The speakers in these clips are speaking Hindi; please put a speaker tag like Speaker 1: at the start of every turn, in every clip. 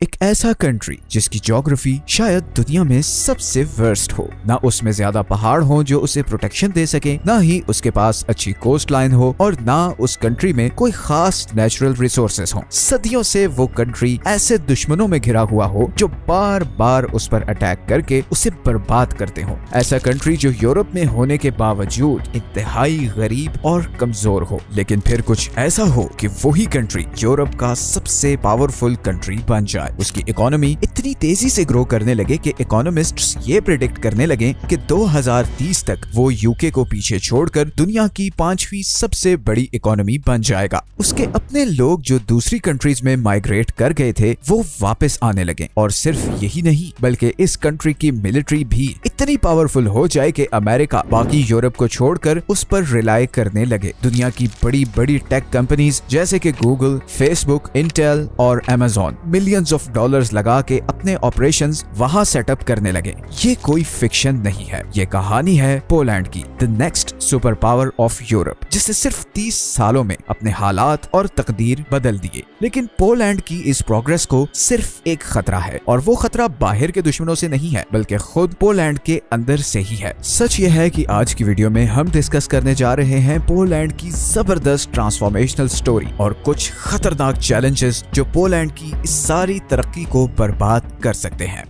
Speaker 1: एक ऐसा कंट्री जिसकी ज्योग्राफी शायद दुनिया में सबसे वर्स्ट हो। ना उसमें ज्यादा पहाड़ हो जो उसे प्रोटेक्शन दे सके, ना ही उसके पास अच्छी कोस्ट लाइन हो और ना उस कंट्री में कोई खास नेचुरल रिसोर्सेस हो। सदियों से वो कंट्री ऐसे दुश्मनों में घिरा हुआ हो जो बार बार उस पर अटैक करके उसे बर्बाद करते हो। ऐसा कंट्री जो यूरोप में होने के बावजूद इंतहाई गरीब और कमजोर हो, लेकिन फिर कुछ ऐसा हो कि वही कंट्री यूरोप का सबसे पावरफुल कंट्री बन जाए। उसकी इकोनॉमी इतनी तेजी से ग्रो करने लगे कि इकोनॉमिस्ट्स ये प्रेडिक्ट करने लगे कि 2030 तक वो यूके को पीछे छोड़कर दुनिया की 5वीं सबसे बड़ी इकोनॉमी बन जाएगा। उसके अपने लोग जो दूसरी कंट्रीज में माइग्रेट कर गए थे वो वापस आने लगे, और सिर्फ यही नहीं बल्कि इस कंट्री की मिलिट्री भी इतनी पावरफुल हो जाए कि अमेरिका बाकी यूरोप को छोड़कर उस पर रिलाई करने लगे। दुनिया की बड़ी बड़ी टेक कंपनीज जैसे कि गूगल, फेसबुक, इंटेल और अमेज़न मिलियंस ऑफ डॉलर्स लगा के अपने ऑपरेशंस वहां सेटअप करने लगे। ये कोई फिक्शन नहीं है, ये कहानी है पोलैंड की, the next super power of Europe, जिसने सिर्फ 30 सालों में अपने हालात और तकदीर बदल दिए। लेकिन पोलैंड की इस प्रोग्रेस को सिर्फ एक खतरा है, और वो खतरा बाहर के दुश्मनों से नहीं है बल्कि खुद पोलैंड के अंदर से ही है। सच ये है कि आज की वीडियो में हम डिस्कस करने जा रहे हैं पोलैंड की जबरदस्त ट्रांसफॉर्मेशनल स्टोरी और कुछ खतरनाक चैलेंजेस जो पोलैंड की इस सारी तरक्की को बर्बाद कर सकते हैं।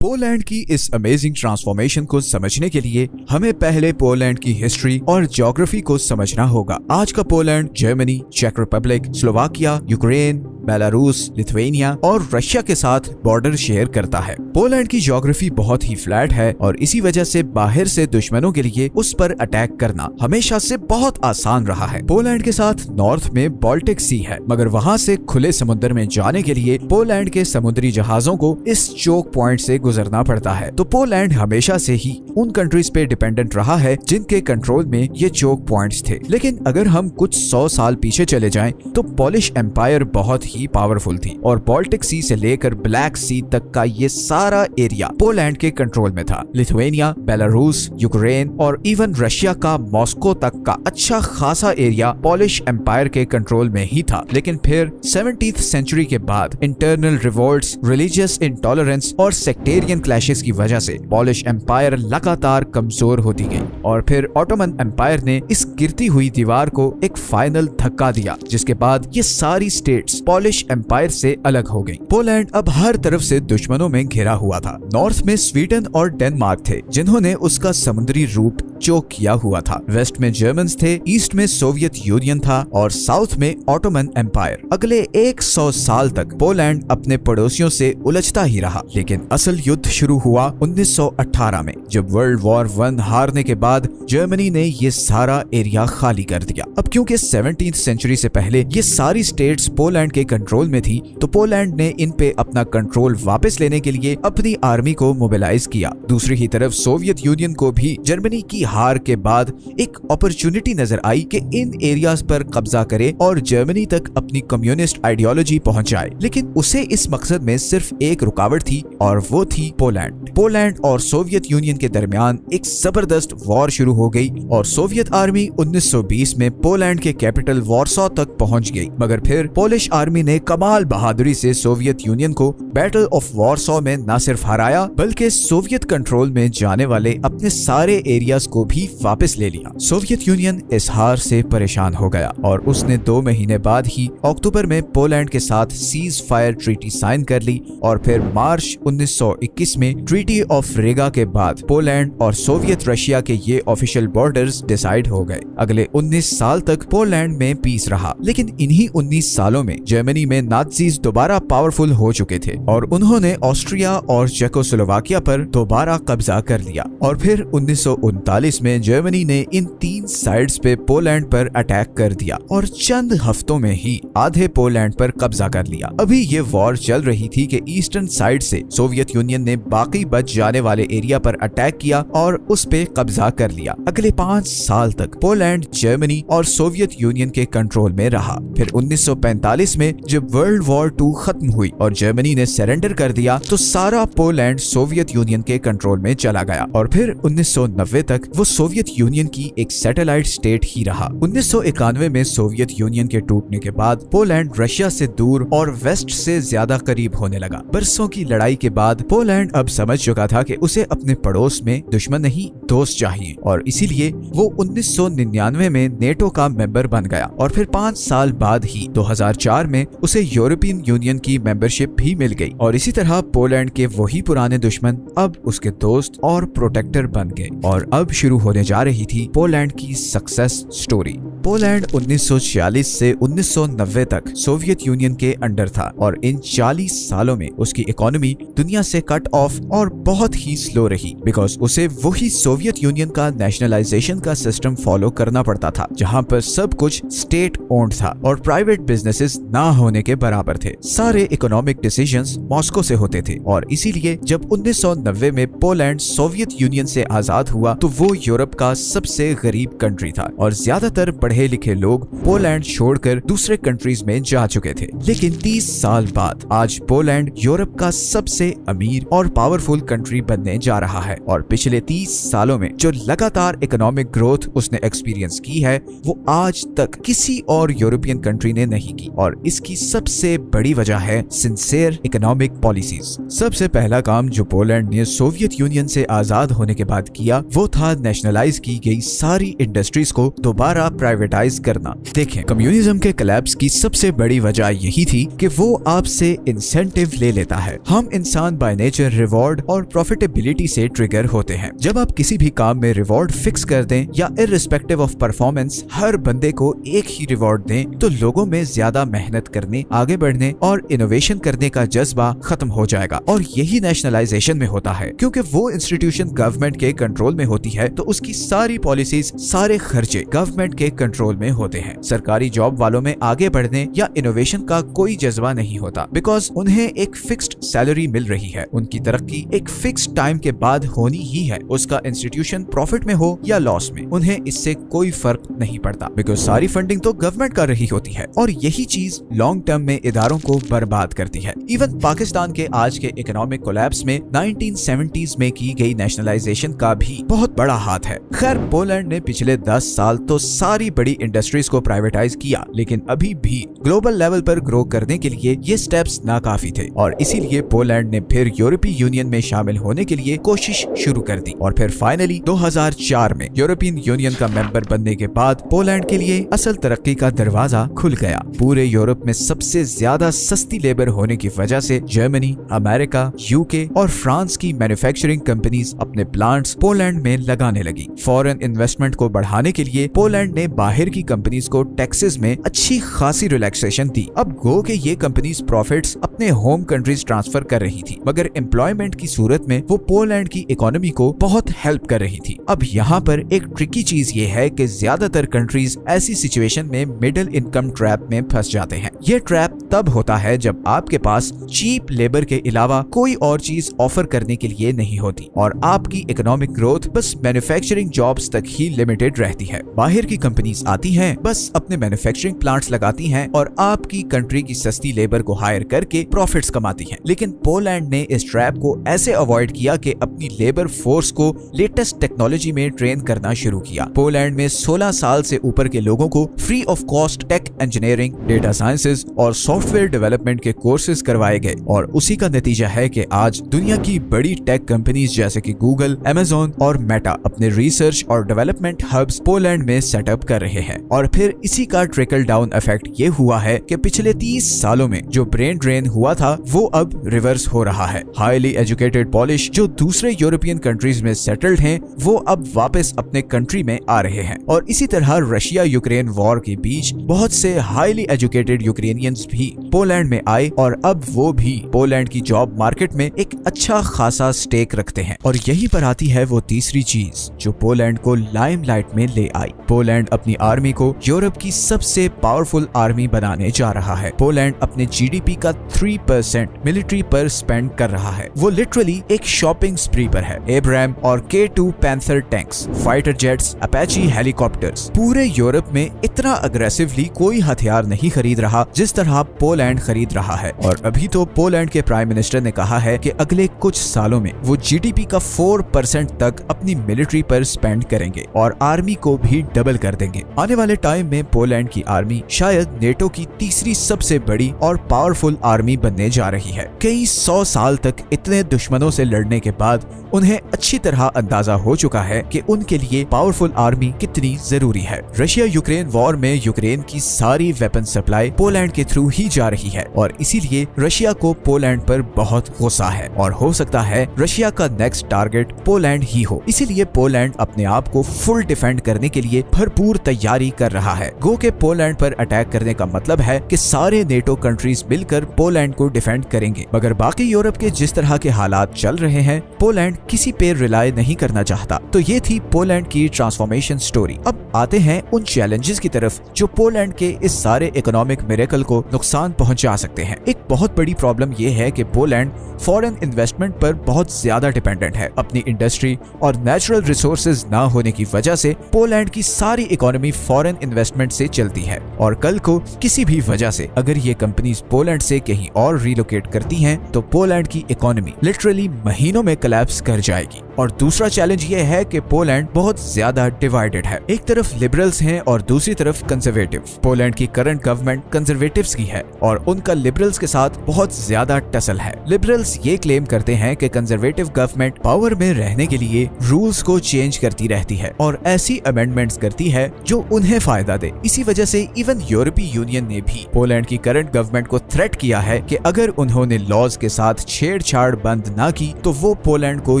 Speaker 1: पोलैंड की इस अमेजिंग ट्रांसफॉर्मेशन को समझने के लिए हमें पहले पोलैंड की हिस्ट्री और ज्योग्राफी को समझना होगा। आज का पोलैंड जर्मनी, चेक Republic, Slovakia, Ukraine, Belarus, Lithuania और रशिया के साथ बॉर्डर शेयर करता है। पोलैंड की ज्योग्राफी बहुत ही फ्लैट है और इसी वजह से बाहर से दुश्मनों के लिए उस पर अटैक करना हमेशा से बहुत आसान रहा है। पोलैंड के साथ नॉर्थ में बाल्टिक सी है, मगर वहाँ से खुले समुद्र में जाने के लिए पोलैंड के समुद्री जहाजों को इस चोक पॉइंट से गुजरना पड़ता है। तो पोलैंड हमेशा से ही उन कंट्रीज पे डिपेंडेंट रहा है जिनके कंट्रोल में ये चोक पॉइंट्स थे। लेकिन अगर हम कुछ 100 साल पीछे चले जाएं, तो पॉलिश एम्पायर बहुत ही पावरफुल थी और बाल्टिक सी से लेकर ब्लैक सी तक का ये सारा एरिया पोलैंड के कंट्रोल में था। लिथुआनिया, बेलारूस, यूक्रेन और इवन रशिया का मॉस्को तक का अच्छा खासा एरिया पॉलिश एम्पायर के कंट्रोल में ही था। लेकिन फिर 17th सेंचुरी के बाद इंटरनल रिवोल्ट्स, रिलीजियस इंटॉलरेंस और सेक्टेरियन क्लैशेस की वजह से पॉलिश एम्पायर लगातार कमजोर होती गई, और फिर ऑटोमन एम्पायर ने इस गिरती हुई दीवार को एक फाइनल धक्का दिया, जिसके बाद ये सारी स्टेट्स पॉलिश एम्पायर से अलग हो गई। पोलैंड अब हर तरफ से दुश्मनों में घिरा हुआ था। नॉर्थ में स्वीडन और डेनमार्क थे जिन्होंने उसका समुद्री रूट चोक किया हुआ था। वेस्ट में जर्मन्स थे, ईस्ट में सोवियत यूनियन था और साउथ में ऑटोमन एम्पायर। अगले 100 साल तक पोलैंड अपने पड़ोसियों से उलझता ही रहा। लेकिन असल युद्ध शुरू हुआ 1918 में, जब वर्ल्ड वॉर 1 हारने के बाद जर्मनी ने ये सारा एरिया खाली कर दिया। अब क्योंकि 17th सेंचुरी से पहले ये सारी स्टेट्स पोलैंड के कंट्रोल में थी, तो पोलैंड ने इन पे अपना कंट्रोल वापस लेने के लिए अपनी आर्मी को मोबिलाइज किया। दूसरी ही तरफ सोवियत यूनियन को भी जर्मनी की हार के बाद एक अपॉर्चुनिटी नजर आई कि इन एरियाज पर कब्जा करे और जर्मनी तक अपनी कम्युनिस्ट आइडियोलॉजी पहुंचाए। लेकिन उसे इस मकसद में सिर्फ एक रुकावट थी, और वो थी पोलैंड। पोलैंड और सोवियत यूनियन के दरमियान एक जबरदस्त वॉर शुरू हो गई और सोवियत आर्मी 1920 में पोलैंड के कैपिटल वॉर्सो तक पहुंच गई। मगर फिर पोलिश आर्मी ने कमाल बहादुरी से सोवियत यूनियन को बैटल ऑफ वॉर्सो में न सिर्फ हराया, बल्कि सोवियत कंट्रोल में जाने वाले अपने सारे एरियाज को भी वापस ले लिया। सोवियत यूनियन इस हार से परेशान हो गया और उसने 2 महीने बाद ही अक्टूबर में पोलैंड के साथ सीज फायर ट्रीटी साइन कर ली, और फिर मार्च 1921 में ट्रीटी ऑफ रेगा के बाद पोलैंड और सोवियत रशिया के ये ऑफिशियल बॉर्डर्स डिसाइड हो गए। अगले 19 साल तक पोलैंड में पीस रहा। लेकिन इन्हीं 19 सालों में जर्मनी में नाज़ीज दोबारा पावरफुल हो चुके थे और उन्होंने ऑस्ट्रिया और चेकोस्लोवाकिया पर दोबारा कब्जा कर लिया। और फिर 1939 में जर्मनी ने इन 3 साइड्स पे पोलैंड पर अटैक कर दिया और चंद हफ्तों में ही आधे पोलैंड पर कब्जा कर लिया। अभी ये वॉर चल रही थी कि ईस्टर्न साइड से सोवियत यूनियन ने बाकी बच जाने वाले एरिया पर अटैक किया और उस पे कब्जा कर लिया। अगले 5 साल तक पोलैंड जर्मनी और सोवियत यूनियन के कंट्रोल में रहा। फिर 1945 में जब वर्ल्ड वॉर 2 खत्म हुई और जर्मनी ने सरेंडर कर दिया, तो सारा पोलैंड सोवियत यूनियन के कंट्रोल में चला गया। और फिर 1990 तक वो सोवियत यूनियन की एक सैटेलाइट स्टेट ही रहा। 1991 में सोवियत यूनियन के टूटने के बाद पोलैंड रशिया से दूर और वेस्ट से ज्यादा करीब होने लगा। बरसों की लड़ाई के बाद पोलैंड अब समझ चुका था कि उसे अपने पड़ोस में दुश्मन नहीं दोस्त चाहिए, और इसीलिए वो 1999 में नेटो का मेंबर बन गया और फिर 5 साल बाद ही 2004 में उसे यूरोपियन यूनियन की मेंबरशिप भी मिल गई। और इसी तरह पोलैंड के वही पुराने दुश्मन अब उसके दोस्त और प्रोटेक्टर बन गए। और अब शुरू होने जा रही थी पोलैंड की सक्सेस स्टोरी। पोलैंड 1946 से 1990 तक सोवियत यूनियन के अंडर था और इन 40 सालों में उसकी इकोनॉमी दुनिया से कट ऑफ और बहुत ही स्लो रही, बिकॉज उसे वही सोवियत यूनियन का नेशनलाइजेशन का सिस्टम फॉलो करना पड़ता था, जहां पर सब कुछ स्टेट ओन्ड था और प्राइवेट बिजनेसेस ना होने के बराबर थे। सारे इकोनॉमिक डिसीजंस मॉस्को से होते थे और इसीलिए जब 1990 में पोलैंड सोवियत यूनियन से आजाद हुआ तो वो यूरोप का सबसे गरीब कंट्री था और ज्यादातर पढ़े लिखे लोग पोलैंड छोड़कर दूसरे कंट्रीज में जा चुके थे। लेकिन 30 साल बाद आज पोलैंड यूरोप का सबसे अमीर और पावरफुल कंट्री बनने जा रहा है और पिछले 30 सालों में जो लगातार इकोनॉमिक ग्रोथ उसने एक्सपीरियंस की है वो आज तक किसी और यूरोपियन कंट्री ने नहीं की, और इसकी सबसे बड़ी वजह है सिंसियर इकोनॉमिक पॉलिसीज। सबसे पहला काम जो पोलैंड ने सोवियत यूनियन से आजाद होने के बाद किया वो था नेशनलाइज की गई सारी इंडस्ट्रीज को दोबारा प्राइवेटाइज करना। देखें, कम्युनिज्म के कोलैप्स की सबसे बड़ी वजह यही थी कि वो आपसे इंसेंटिव ले लेता है। हम इंसान बाय नेचर रिवॉर्ड और प्रॉफिटेबिलिटी से ट्रिगर होते हैं। जब आप किसी भी काम में रिवॉर्ड फिक्स कर दें या इररिस्पेक्टिव ऑफ परफॉर्मेंस हर बंदे को एक ही रिवॉर्ड दें तो लोगों में ज्यादा मेहनत करने, आगे बढ़ने और इनोवेशन करने का जज्बा खत्म हो जाएगा। और यही नेशनलाइजेशन में होता है, क्योंकि वो इंस्टीट्यूशन गवर्नमेंट के कंट्रोल में होती है तो उसकी सारी पॉलिसीज, सारे खर्चे गवर्नमेंट के कंट्रोल में होते हैं। सरकारी जॉब वालों में आगे बढ़ने या इनोवेशन का कोई जज्बा नहीं होता, बिकॉज उन्हें एक फिक्स्ड सैलरी मिल रही है। उनकी तरक्की एक फिक्स्ड टाइम के बाद होनी ही है, उसका इंस्टीट्यूशन प्रॉफिट में हो या लॉस में, उन्हें इससे कोई फर्क नहीं पड़ता, बिकॉज सारी फंडिंग तो गवर्नमेंट कर रही होती है। और यही चीज लॉन्ग टर्म में इदारों को बर्बाद करती है। इवन पाकिस्तान के आज के इकोनॉमिक कोलैप्स में 1970s में की गई नेशनलाइजेशन का भी बहुत बड़ा हाथ है। खैर, पोलैंड ने पिछले 10 साल तो सारी बड़ी इंडस्ट्रीज को प्राइवेटाइज किया, लेकिन अभी भी ग्लोबल लेवल पर ग्रो करने के लिए ये स्टेप्स नाकाफी थे और इसीलिए पोलैंड ने फिर यूरोपीय यूनियन में शामिल होने के लिए कोशिश शुरू कर दी। और फिर फाइनली 2004 में यूरोपियन यूनियन का मेंबर बनने के बाद पोलैंड के लिए असल तरक्की का दरवाजा खुल गया। पूरे यूरोप में सबसे ज्यादा सस्ती लेबर होने की वजह से जर्मनी, अमेरिका, यूके और फ्रांस की मैन्युफैक्चरिंग कंपनीज अपने प्लांट्स पोलैंड में लगाने लगी। फॉरेन इन्वेस्टमेंट को बढ़ाने के लिए पोलैंड ने बाहर की कंपनीज को टैक्सेस में अच्छी खासी रिलैक्सेशन दी। अब गो के ये कंपनीज प्रॉफिट्स अपने होम कंट्रीज ट्रांसफर कर रही थी, मगर एम्प्लॉयमेंट की सूरत में वो पोलैंड की इकोनॉमी को बहुत हेल्प कर रही थी। अब यहाँ पर एक ट्रिकी चीज ये है कि ज्यादातर कंट्रीज ऐसी सिचुएशन में मिडिल इनकम ट्रैप में फंस जाते हैं। ये ट्रैप तब होता है जब आपके पास चीप लेबर के अलावा कोई और चीज ऑफर करने के लिए नहीं होती और आपकी इकोनॉमिक ग्रोथ बस मैन्युफैक्चरिंग जॉब्स तक ही लिमिटेड रहती है। बाहर की कंपनीज आती हैं, बस अपने मैन्युफैक्चरिंग प्लांट्स लगाती हैं और आपकी कंट्री की सस्ती लेबर को हायर करके प्रॉफिट्स कमाती हैं। लेकिन पोलैंड ने इस ट्रैप को ऐसे अवॉइड किया कि अपनी लेबर फोर्स को लेटेस्ट टेक्नोलॉजी में ट्रेन करना शुरू किया। पोलैंड में 16 साल से ऊपर के लोगों को free of cost tech engineering, data sciences और सॉफ्टवेयर डेवलपमेंट के कोर्सेज करवाए गए और उसी का नतीजा है कि आज दुनिया की बड़ी टेक कंपनीज जैसे कि गूगल, अमेज़न और मेटा अपने रिसर्च और डेवलपमेंट हब्स पोलैंड में सेटअप कर रहे हैं। और फिर इसी का ट्रिकल डाउन इफेक्ट ये हुआ है कि पिछले 30 सालों में जो ब्रेन ड्रेन हुआ था वो अब रिवर्स हो रहा है। हाईली एजुकेटेड पॉलिश जो दूसरे यूरोपियन कंट्रीज में सेटल्ड हैं वो अब वापस अपने कंट्री में आ रहे हैं। और इसी तरह रशिया यूक्रेन वॉर के बीच बहुत से हाईली एजुकेटेड यूक्रेनियंस भी पोलैंड में आए और अब वो भी पोलैंड की जॉब मार्केट में एक अच्छा खासा स्टेक रखते हैं। और यही पर आती है वो तीसरी चीज जो पोलैंड को लाइमलाइट में ले आई। पोलैंड अपनी अपनी आर्मी को यूरोप की सबसे पावरफुल आर्मी बनाने जा रहा है। पोलैंड अपने जीडीपी का 3% मिलिट्री पर स्पेंड कर रहा है। वो लिटरली एक शॉपिंग स्प्री पर है। एब्राम और K2 panther tanks, fighter jets, Apache helicopters, पूरे यूरोप में इतना अग्रेसिवली कोई हथियार नहीं खरीद रहा जिस तरह पोलैंड खरीद रहा है। और अभी तो पोलैंड के प्राइम मिनिस्टर ने कहा है कि अगले कुछ सालों में वो जीडीपी का 4% तक अपनी मिलिट्री पर स्पेंड करेंगे और आर्मी को भी डबल कर देंगे। आने वाले टाइम में पोलैंड की आर्मी शायद नेटो की तीसरी सबसे बड़ी और पावरफुल आर्मी बनने जा रही है। कई 100 साल तक इतने दुश्मनों से लड़ने के बाद उन्हें अच्छी तरह अंदाजा हो चुका है कि उनके लिए पावरफुल आर्मी कितनी जरूरी है। रशिया यूक्रेन वॉर में यूक्रेन की सारी वेपन सप्लाई पोलैंड के थ्रू ही जा रही है और इसीलिए रशिया को पोलैंड पर बहुत गुस्सा है और हो सकता है रशिया का नेक्स्ट टारगेट पोलैंड ही हो। इसीलिए पोलैंड अपने आप को फुल डिफेंड करने के लिए भरपूर तैयारी कर रहा है। गो के पोलैंड पर अटैक करने का मतलब है कि सारे नेटो कंट्रीज मिलकर पोलैंड को डिफेंड करेंगे। मगर बाकी यूरोप के जिस तरह के हालात चल रहे हैं, पोलैंड किसी पे रिलाय नहीं करना चाहता। तो ये थी पोलैंड की ट्रांसफॉर्मेशन स्टोरी। अब आते हैं उन चैलेंजेस की तरफ जो पोलैंड के इस सारे इकोनॉमिक मिरेकल को नुकसान पहुंचा सकते हैं। एक बहुत बड़ी प्रॉब्लम ये है कि पोलैंड फॉरेन इन्वेस्टमेंट पर बहुत ज्यादा डिपेंडेंट है। अपनी इंडस्ट्री और नेचुरल रिसोर्सेज ना होने की वजह से पोलैंड की सारी इकोनॉमी फॉरेन इन्वेस्टमेंट से चलती है और कल को किसी भी वजह से अगर ये कंपनीज पोलैंड से कहीं और रिलोकेट करती हैं तो पोलैंड की इकोनॉमी लिटरली महीनों में कोलैप्स कर जाएगी। और दूसरा चैलेंज ये है कि पोलैंड बहुत ज्यादा डिवाइडेड है। एक तरफ लिबरल्स हैं और दूसरी तरफ कंजर्वेटिव। पोलैंड की करंट गवर्नमेंट कंजर्वेटिव्स की है और उनका लिबरल्स के साथ बहुत ज्यादा टसल है। लिबरल्स ये क्लेम करते हैं कि कंजर्वेटिव गवर्नमेंट पावर में रहने के लिए रूल्स को चेंज करती रहती है और ऐसी अमेंडमेंट्स करती है जो उन्हें फायदा दे। इसी वजह से इवन यूरोपीय यूनियन ने भी पोलैंड की करंट गवर्नमेंट को थ्रेट किया है कि अगर उन्होंने लॉज के साथ छेड़छाड़ बंद ना की तो वो पोलैंड को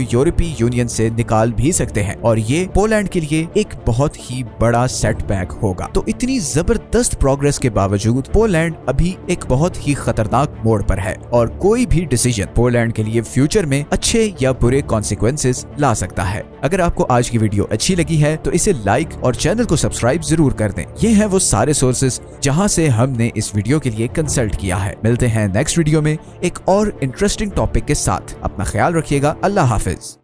Speaker 1: यूरोपीय यूनियन से निकाल भी सकते हैं और ये पोलैंड के लिए एक बहुत ही बड़ा सेटबैक होगा। तो इतनी जबरदस्त प्रोग्रेस के बावजूद पोलैंड अभी एक बहुत ही खतरनाक मोड़ पर है और कोई भी डिसीजन पोलैंड के लिए फ्यूचर में अच्छे या बुरे कॉन्सिक्वेंसेस ला सकता है। अगर आपको आज की वीडियो अच्छी लगी है तो इसे लाइक और चैनल को सब्सक्राइब जरूर कर दें। ये हैं वो सारे सोर्सेज जहां से हमने इस वीडियो के लिए कंसल्ट किया है। मिलते हैं नेक्स्ट वीडियो में एक और इंटरेस्टिंग टॉपिक के साथ। अपना ख्याल रखिएगा। अल्लाह हाफिज।